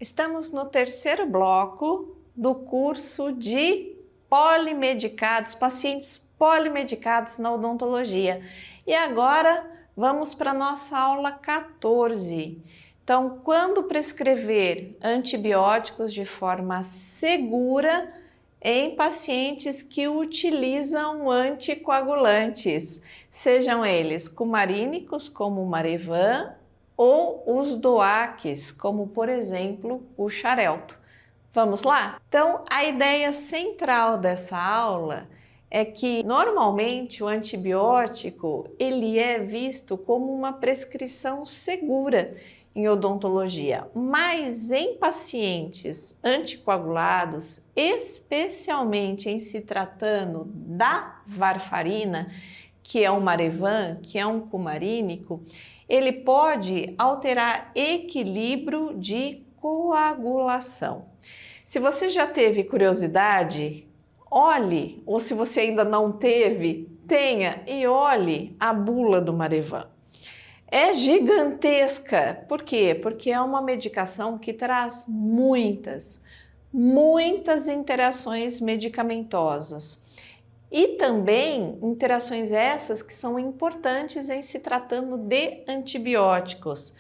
Estamos no terceiro bloco do curso de polimedicados, pacientes polimedicados na odontologia. E agora vamos para a nossa aula 14. Então, quando prescrever antibióticos de forma segura em pacientes que utilizam anticoagulantes, sejam eles cumarínicos, como o Marevan, ou os DOACs, como por exemplo o Xarelto. Vamos lá? Então, a ideia central dessa aula é que normalmente o antibiótico ele é visto como uma prescrição segura em odontologia, mas em pacientes anticoagulados, especialmente em se tratando da varfarina, que é um Marevan, que é um cumarínico, ele pode alterar equilíbrio de coagulação. Se você já teve curiosidade, olhe, ou se você ainda não teve, tenha e olhe a bula do Marevan. É gigantesca. Por quê? Porque é uma medicação que traz muitas interações medicamentosas. E também interações essas que são importantes em se tratando de antibióticos.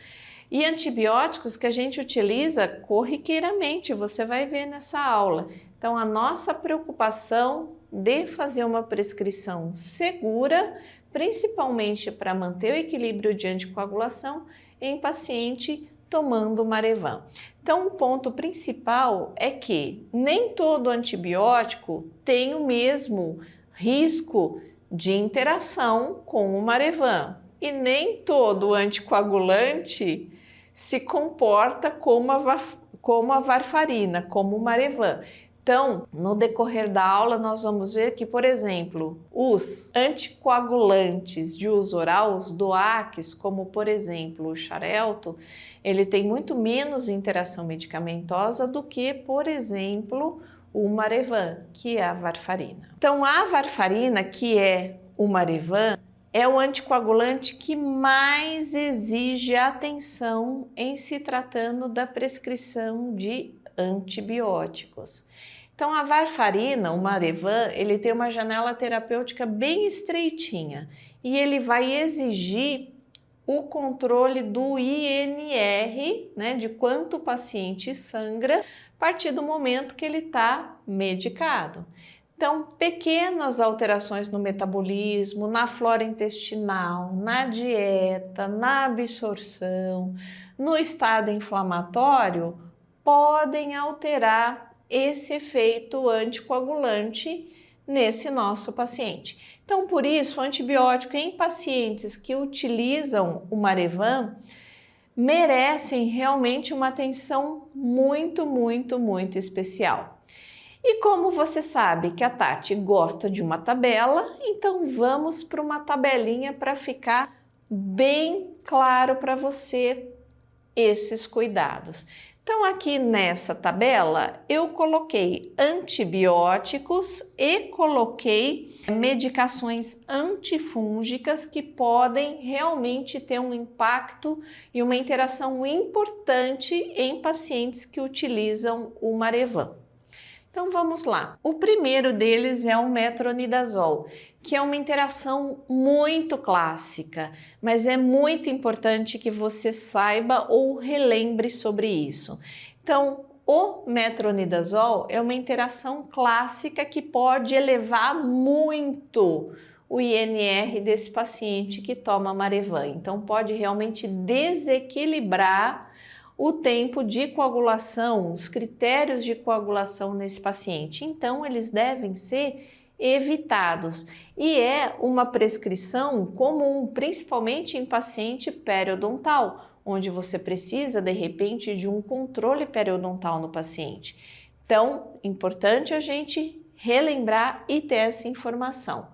E antibióticos que a gente utiliza corriqueiramente, você vai ver nessa aula. Então, a nossa preocupação de fazer uma prescrição segura, principalmente para manter o equilíbrio de anticoagulação em paciente tomando Marevan. Então, o ponto principal é que nem todo antibiótico tem o mesmo risco de interação com o Marevan e nem todo anticoagulante se comporta como a varfarina, como o Marevan. Então, no decorrer da aula, nós vamos ver que, por exemplo, os anticoagulantes de uso oral, os DOACs, como por exemplo o Xarelto, ele tem muito menos interação medicamentosa do que, por exemplo, o Marevan, que é a varfarina. Então, a varfarina, que é o Marevan, é o anticoagulante que mais exige atenção em se tratando da prescrição de antibióticos. Então, a varfarina, o Marevan, ele tem uma janela terapêutica bem estreitinha e ele vai exigir o controle do INR, né, de quanto o paciente sangra, a partir do momento que ele está medicado. Então, pequenas alterações no metabolismo, na flora intestinal, na dieta, na absorção, no estado inflamatório, podem alterar esse efeito anticoagulante nesse nosso paciente. Então, por isso, o antibiótico em pacientes que utilizam o Marevan merecem realmente uma atenção muito especial. E como você sabe que a Tati gosta de uma tabela, então vamos para uma tabelinha para ficar bem claro para você esses cuidados. Então, aqui nessa tabela, eu coloquei antibióticos e coloquei medicações antifúngicas que podem realmente ter um impacto e uma interação importante em pacientes que utilizam o Marevan. Então vamos lá. O primeiro deles é o metronidazol, que é uma interação muito clássica, mas é muito importante que você saiba ou relembre sobre isso. Então, o metronidazol é uma interação clássica que pode elevar muito o INR desse paciente que toma Marevan. Então, pode realmente desequilibrar o tempo de coagulação, os critérios de coagulação nesse paciente. Então, eles devem ser evitados. E é uma prescrição comum, principalmente em paciente periodontal, onde você precisa, de repente, de um controle periodontal no paciente. Então, importante a gente relembrar e ter essa informação.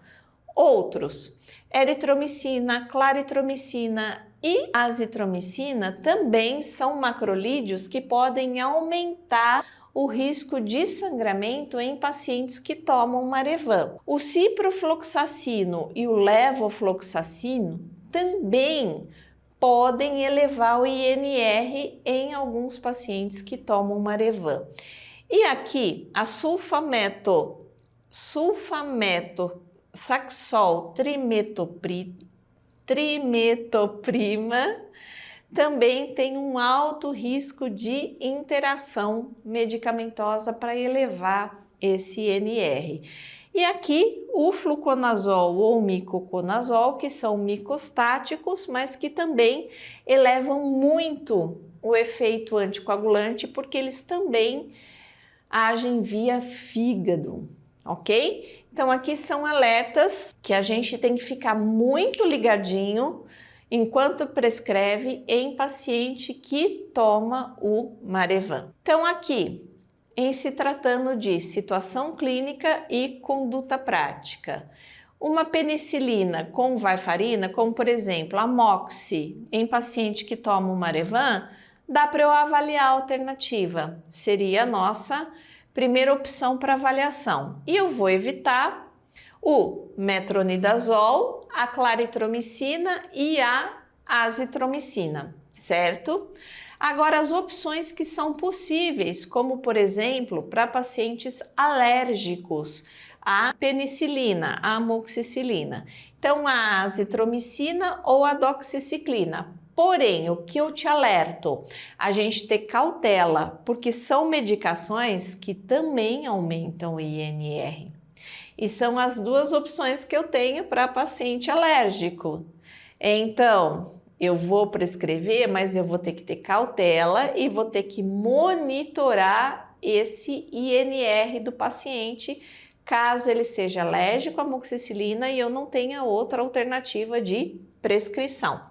Outros, eritromicina, claritromicina e azitromicina também são macrolídeos que podem aumentar o risco de sangramento em pacientes que tomam Marevan. O ciprofloxacino e o levofloxacino também podem elevar o INR em alguns pacientes que tomam Marevan. E aqui, a sulfamethoxaxol trimetoprima também tem um alto risco de interação medicamentosa para elevar esse INR. E aqui o fluconazol ou micoconazol, que são micostáticos, mas que também elevam muito o efeito anticoagulante, porque eles também agem via fígado, ok? Então aqui são alertas que a gente tem que ficar muito ligadinho enquanto prescreve em paciente que toma o Marevan. Então aqui, em se tratando de situação clínica e conduta prática, uma penicilina com varfarina, como por exemplo a Moxi, em paciente que toma o Marevan, dá para eu avaliar a alternativa, seria a nossa primeira opção para avaliação. E eu vou evitar o metronidazol, a claritromicina e a azitromicina, certo? Agora, as opções que são possíveis, como por exemplo, para pacientes alérgicos à penicilina, à amoxicilina. Então, a azitromicina ou a doxiciclina. Porém, o que eu te alerto, a gente ter cautela, porque são medicações que também aumentam o INR. E são as duas opções que eu tenho para paciente alérgico. Então, eu vou prescrever, mas eu vou ter que ter cautela e vou ter que monitorar esse INR do paciente, caso ele seja alérgico à amoxicilina e eu não tenha outra alternativa de prescrição.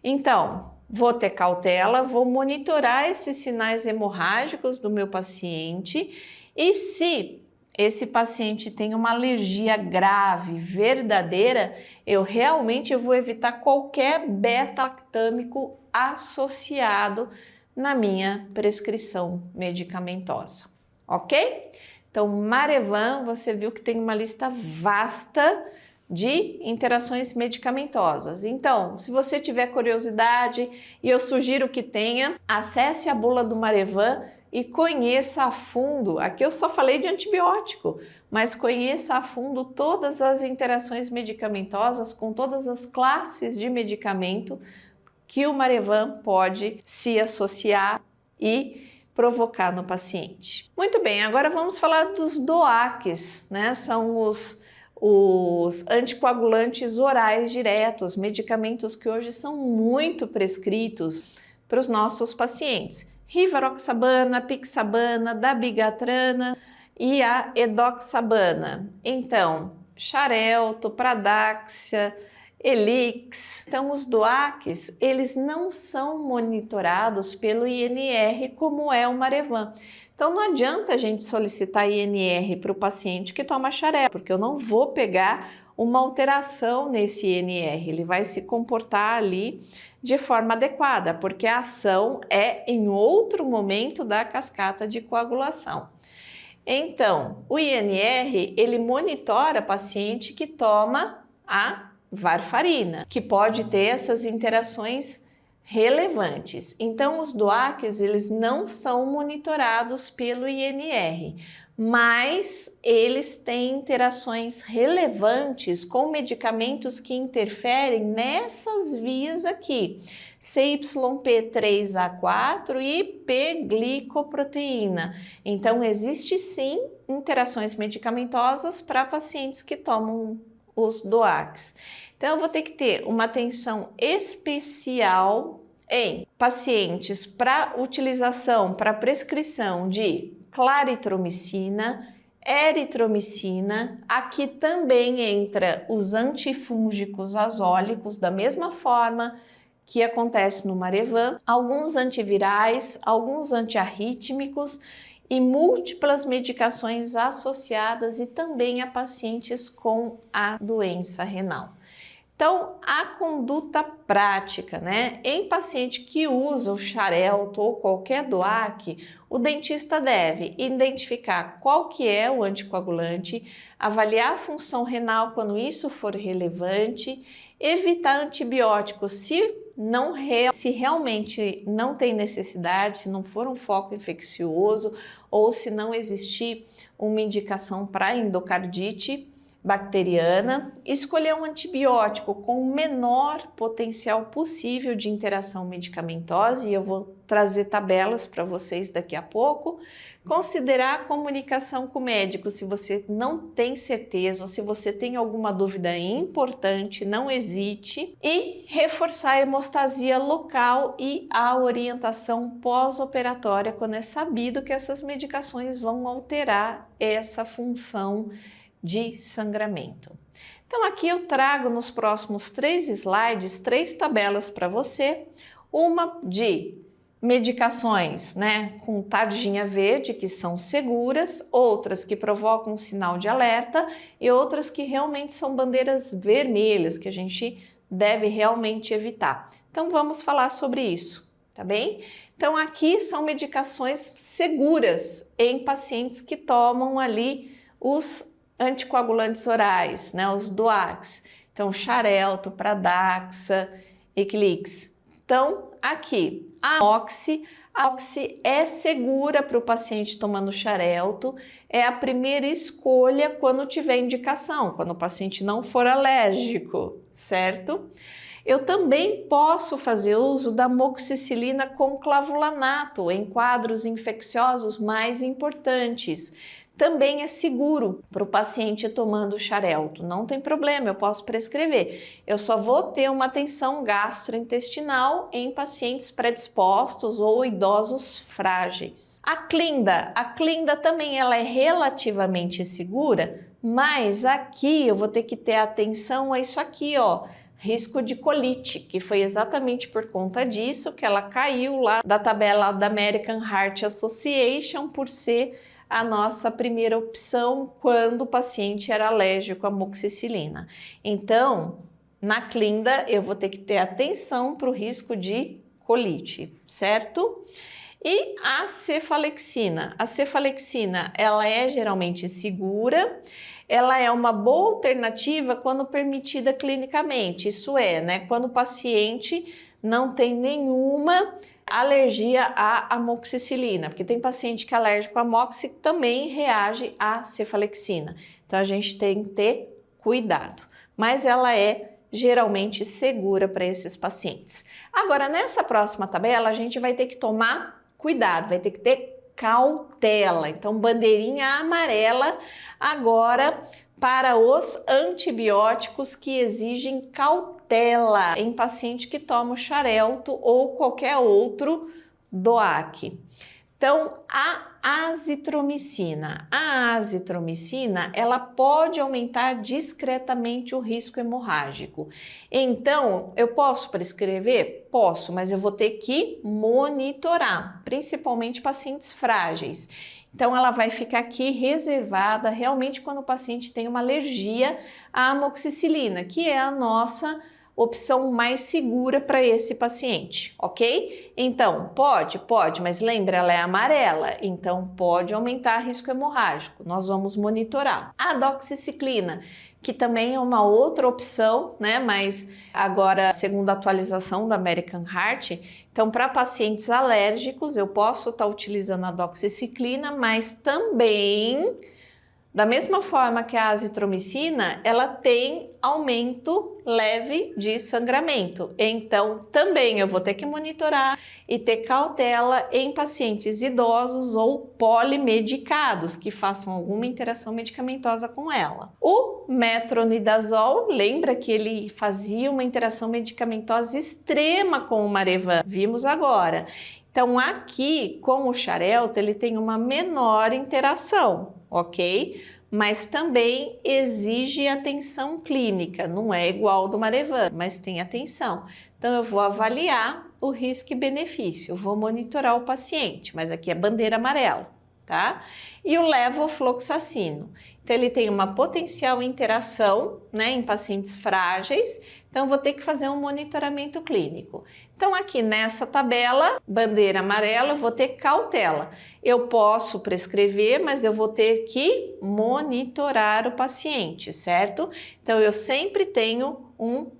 Então, vou ter cautela, vou monitorar esses sinais hemorrágicos do meu paciente e se esse paciente tem uma alergia grave, verdadeira, eu realmente vou evitar qualquer beta-lactâmico associado na minha prescrição medicamentosa, ok? Então, Marevan, você viu que tem uma lista vasta de interações medicamentosas. Então, se você tiver curiosidade, e eu sugiro que tenha, acesse a bula do Marevan e conheça a fundo, aqui eu só falei de antibiótico, mas conheça a fundo todas as interações medicamentosas com todas as classes de medicamento que o Marevan pode se associar e provocar no paciente. Muito bem, agora vamos falar dos DOACs, né? São os anticoagulantes orais diretos, medicamentos que hoje são muito prescritos para os nossos pacientes. Rivaroxabana, pixabana, dabigatrana e a edoxabana. Então, Xarelto, Pradaxa, Elix. Então, os DOACs, eles não são monitorados pelo INR como é o Marevan. Então, não adianta a gente solicitar INR para o paciente que toma Xarelto, porque eu não vou pegar uma alteração nesse INR, ele vai se comportar ali de forma adequada, porque a ação é em outro momento da cascata de coagulação. Então, o INR, ele monitora paciente que toma a varfarina, que pode ter essas interações relevantes. Então, os DOACs, eles não são monitorados pelo INR, mas eles têm interações relevantes com medicamentos que interferem nessas vias aqui, CYP3A4 e P-glicoproteína. Então, existe sim interações medicamentosas para pacientes que tomam os DOACs. Então, eu vou ter que ter uma atenção especial em pacientes para utilização, para prescrição de claritromicina, eritromicina. Aqui também entra os antifúngicos azólicos, da mesma forma que acontece no Marevan, alguns antivirais, alguns antiarrítmicos e múltiplas medicações associadas e também a pacientes com a doença renal. Então, a conduta prática, né? Em paciente que usa o Xarelto ou qualquer DOAC, o dentista deve identificar qual que é o anticoagulante, avaliar a função renal quando isso for relevante, evitar antibióticos se se realmente não tem necessidade, se não for um foco infeccioso ou se não existir uma indicação para endocardite bacteriana, escolher um antibiótico com o menor potencial possível de interação medicamentosa, e eu vou trazer tabelas para vocês daqui a pouco. Considerar a comunicação com o médico se você não tem certeza ou se você tem alguma dúvida importante, não hesite. E reforçar a hemostasia local e a orientação pós-operatória quando é sabido que essas medicações vão alterar essa função de sangramento. Então aqui eu trago nos próximos 3 slides 3 tabelas para você, uma de medicações, né, com tarjinha verde, que são seguras, outras que provocam um sinal de alerta e outras que realmente são bandeiras vermelhas, que a gente deve realmente evitar. Então vamos falar sobre isso, tá bem? Então aqui são medicações seguras em pacientes que tomam ali os anticoagulantes orais, né, os DOACs. Então Xarelto, Pradaxa, Eclix. Então aqui a Oxy é segura para o paciente tomando Xarelto, é a primeira escolha quando tiver indicação, quando o paciente não for alérgico, certo? Eu também posso fazer uso da amoxicilina com clavulanato em quadros infecciosos mais importantes. Também é seguro para o paciente tomando Xarelto, não tem problema, eu posso prescrever. Eu só vou ter uma tensão gastrointestinal em pacientes predispostos ou idosos frágeis. A Clinda também ela é relativamente segura, mas aqui eu vou ter que ter atenção a isso aqui, ó. Risco de colite, que foi exatamente por conta disso que ela caiu lá da tabela da American Heart Association por ser a nossa primeira opção quando o paciente era alérgico à amoxicilina. Então, na Clinda, eu vou ter que ter atenção para o risco de colite, certo? E a cefalexina. A cefalexina, ela é geralmente segura, ela é uma boa alternativa quando permitida clinicamente, isso é, né, quando o paciente não tem nenhuma alergia à amoxicilina, porque tem paciente que é alérgico à amoxi que também reage à cefalexina. Então a gente tem que ter cuidado, mas ela é geralmente segura para esses pacientes. Agora, nessa próxima tabela, a gente vai ter que tomar cuidado, vai ter que ter cautela. Então, bandeirinha amarela agora para os antibióticos que exigem cautela em paciente que toma o Xarelto ou qualquer outro DOAC. Então, a azitromicina. A azitromicina, ela pode aumentar discretamente o risco hemorrágico. Então, eu posso prescrever? Posso, mas eu vou ter que monitorar, principalmente pacientes frágeis. Então, ela vai ficar aqui reservada realmente quando o paciente tem uma alergia à amoxicilina, que é a nossa opção mais segura para esse paciente, ok? Então, pode, mas lembra, ela é amarela, então pode aumentar risco hemorrágico, nós vamos monitorar. A doxiciclina, que também é uma outra opção, né? Mas agora, segundo a atualização da American Heart, então para pacientes alérgicos eu posso estar utilizando a doxiciclina, mas também, da mesma forma que a azitromicina, ela tem aumento leve de sangramento. Então, também eu vou ter que monitorar e ter cautela em pacientes idosos ou polimedicados que façam alguma interação medicamentosa com ela. O metronidazol, lembra que ele fazia uma interação medicamentosa extrema com o Marevan? Vimos agora. Então, aqui, com o Xarelto, ele tem uma menor interação, ok? Mas também exige atenção clínica, não é igual ao do Marevan, mas tem atenção. Então, eu vou avaliar o risco e benefício, eu vou monitorar o paciente, mas aqui é bandeira amarela, tá? E o levofloxacino, então ele tem uma potencial interação, né, em pacientes frágeis, então vou ter que fazer um monitoramento clínico. Então aqui nessa tabela, bandeira amarela, eu vou ter cautela. Eu posso prescrever, mas eu vou ter que monitorar o paciente, certo? Então eu sempre tenho um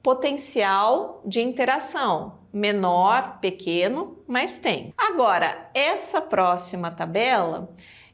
potencial de interação, menor, pequeno, mas tem. Agora, essa próxima tabela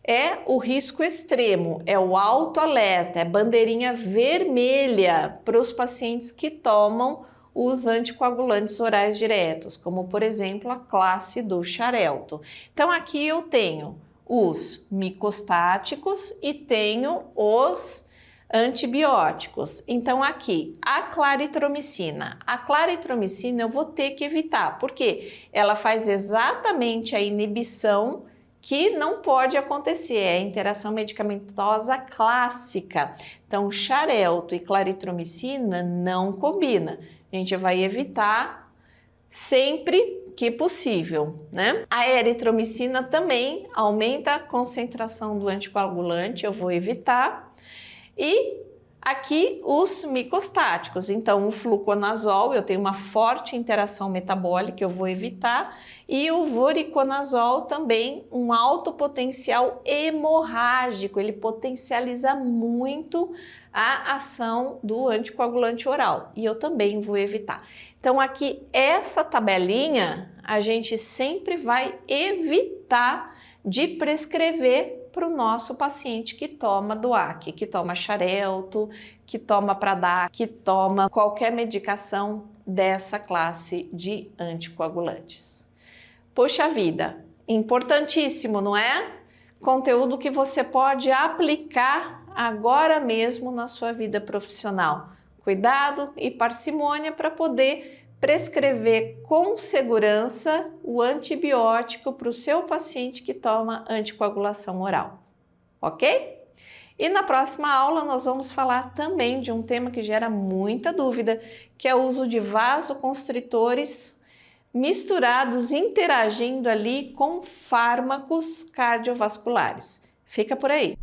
é o risco extremo, é o alto alerta, é bandeirinha vermelha para os pacientes que tomam os anticoagulantes orais diretos, como por exemplo a classe do Xarelto. Então aqui eu tenho os micostáticos e tenho os antibióticos. Então aqui, a claritromicina. A claritromicina eu vou ter que evitar, porque ela faz exatamente a inibição que não pode acontecer, é a interação medicamentosa clássica. Então, Xarelto e claritromicina não combina. A gente vai evitar sempre que possível, né? A eritromicina também aumenta a concentração do anticoagulante, eu vou evitar. E aqui os micostáticos, então o fluconazol, eu tenho uma forte interação metabólica, eu vou evitar, e o voriconazol também, um alto potencial hemorrágico, ele potencializa muito a ação do anticoagulante oral, e eu também vou evitar. Então aqui, essa tabelinha, a gente sempre vai evitar de prescrever para o nosso paciente que toma DOAC, que toma Xarelto, que toma Pradac, que toma qualquer medicação dessa classe de anticoagulantes. Poxa vida, importantíssimo, não é? Conteúdo que você pode aplicar agora mesmo na sua vida profissional. Cuidado e parcimônia para poder prescrever com segurança o antibiótico para o seu paciente que toma anticoagulação oral, ok? E na próxima aula nós vamos falar também de um tema que gera muita dúvida, que é o uso de vasoconstritores misturados, interagindo ali com fármacos cardiovasculares. Fica por aí!